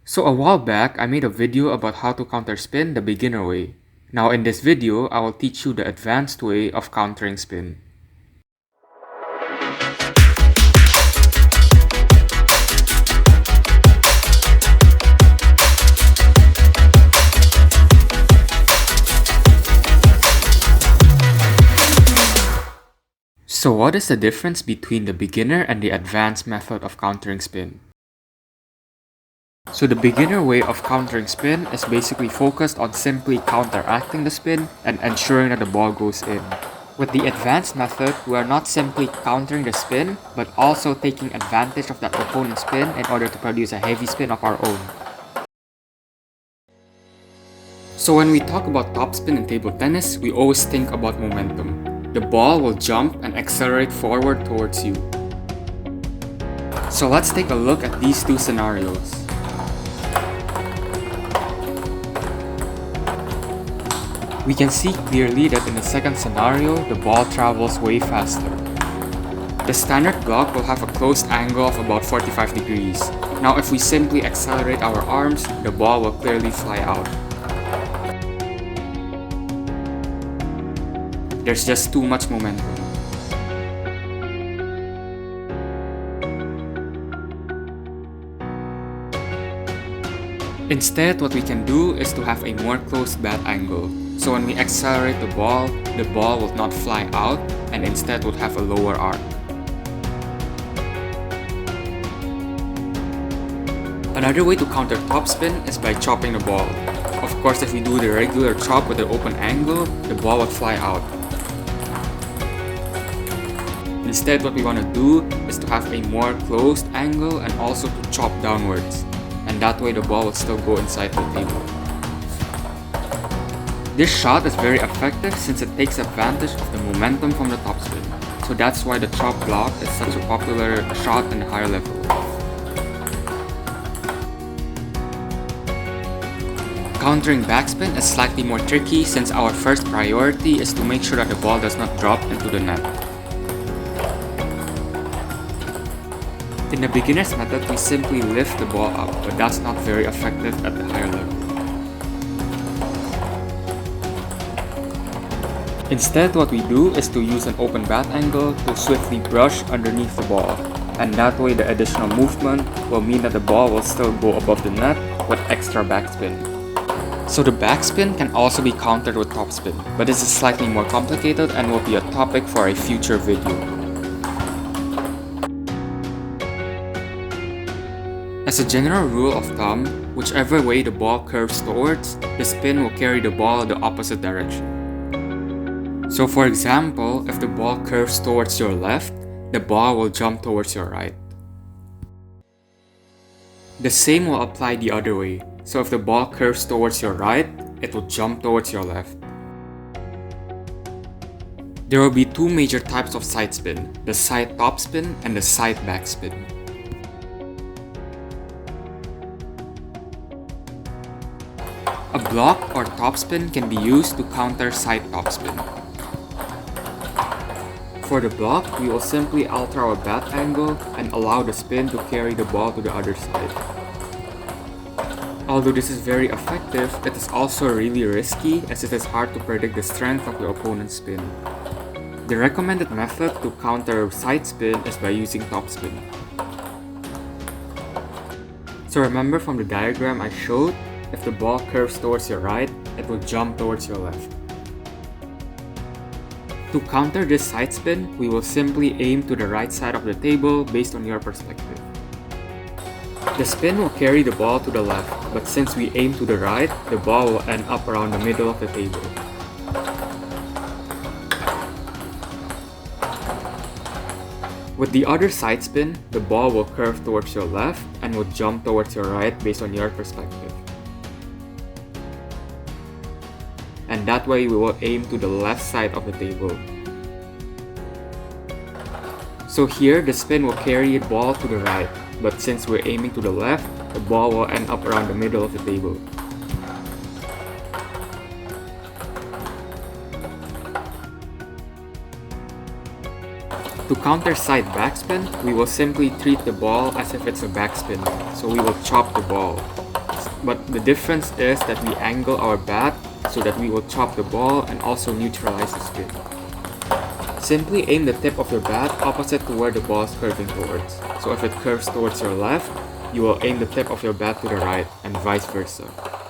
So a while back, I made a video about how to counter spin the beginner way. Now in this video, I will teach you the advanced way of countering spin. So what is the difference between the beginner and the advanced method of countering spin? So the beginner way of countering spin is basically focused on simply counteracting the spin and ensuring that the ball goes in. With the advanced method, we are not simply countering the spin, but also taking advantage of that opponent's spin in order to produce a heavy spin of our own. So when we talk about topspin in table tennis, we always think about momentum. The ball will jump and accelerate forward towards you. So let's take a look at these two scenarios. We can see clearly that in the second scenario, the ball travels way faster. The standard block will have a closed angle of about 45 degrees. Now if we simply accelerate our arms, the ball will clearly fly out. There's just too much momentum. Instead, what we can do is to have a more closed bat angle. So when we accelerate the ball will not fly out and instead would have a lower arc. Another way to counter topspin is by chopping the ball. Of course, if we do the regular chop with an open angle, the ball would fly out. Instead, what we want to do is to have a more closed angle and also to chop downwards. And that way the ball will still go inside the table. This shot is very effective since it takes advantage of the momentum from the topspin. So that's why the chop block is such a popular shot in the higher level. Countering backspin is slightly more tricky since our first priority is to make sure that the ball does not drop into the net. In the beginner's method, we simply lift the ball up, but that's not very effective at the higher level. Instead, what we do is to use an open bat angle to swiftly brush underneath the ball, and that way the additional movement will mean that the ball will still go above the net with extra backspin. So the backspin can also be countered with topspin, but this is slightly more complicated and will be a topic for a future video. As a general rule of thumb, whichever way the ball curves towards, the spin will carry the ball the opposite direction. So for example, if the ball curves towards your left, the ball will jump towards your right. The same will apply the other way. So if the ball curves towards your right, it will jump towards your left. There will be two major types of side spin, the side topspin and the side backspin. A block or topspin can be used to counter side topspin. For the block, we will simply alter our bat angle and allow the spin to carry the ball to the other side. Although this is very effective, it is also really risky as it is hard to predict the strength of the opponent's spin. The recommended method to counter side spin is by using topspin. So remember from the diagram I showed, if the ball curves towards your right, it will jump towards your left. To counter this side spin, we will simply aim to the right side of the table based on your perspective. The spin will carry the ball to the left, but since we aim to the right, the ball will end up around the middle of the table. With the other side spin, the ball will curve towards your left and will jump towards your right based on your perspective. And that way we will aim to the left side of the table. So here the spin will carry the ball to the right, but since we're aiming to the left, the ball will end up around the middle of the table. To counter side backspin, we will simply treat the ball as if it's a backspin, so we will chop the ball. but the difference is that we angle our bat so that we will chop the ball and also neutralize the spin. Simply aim the tip of your bat opposite to where the ball is curving towards. So if it curves towards your left, you will aim the tip of your bat to the right and vice versa.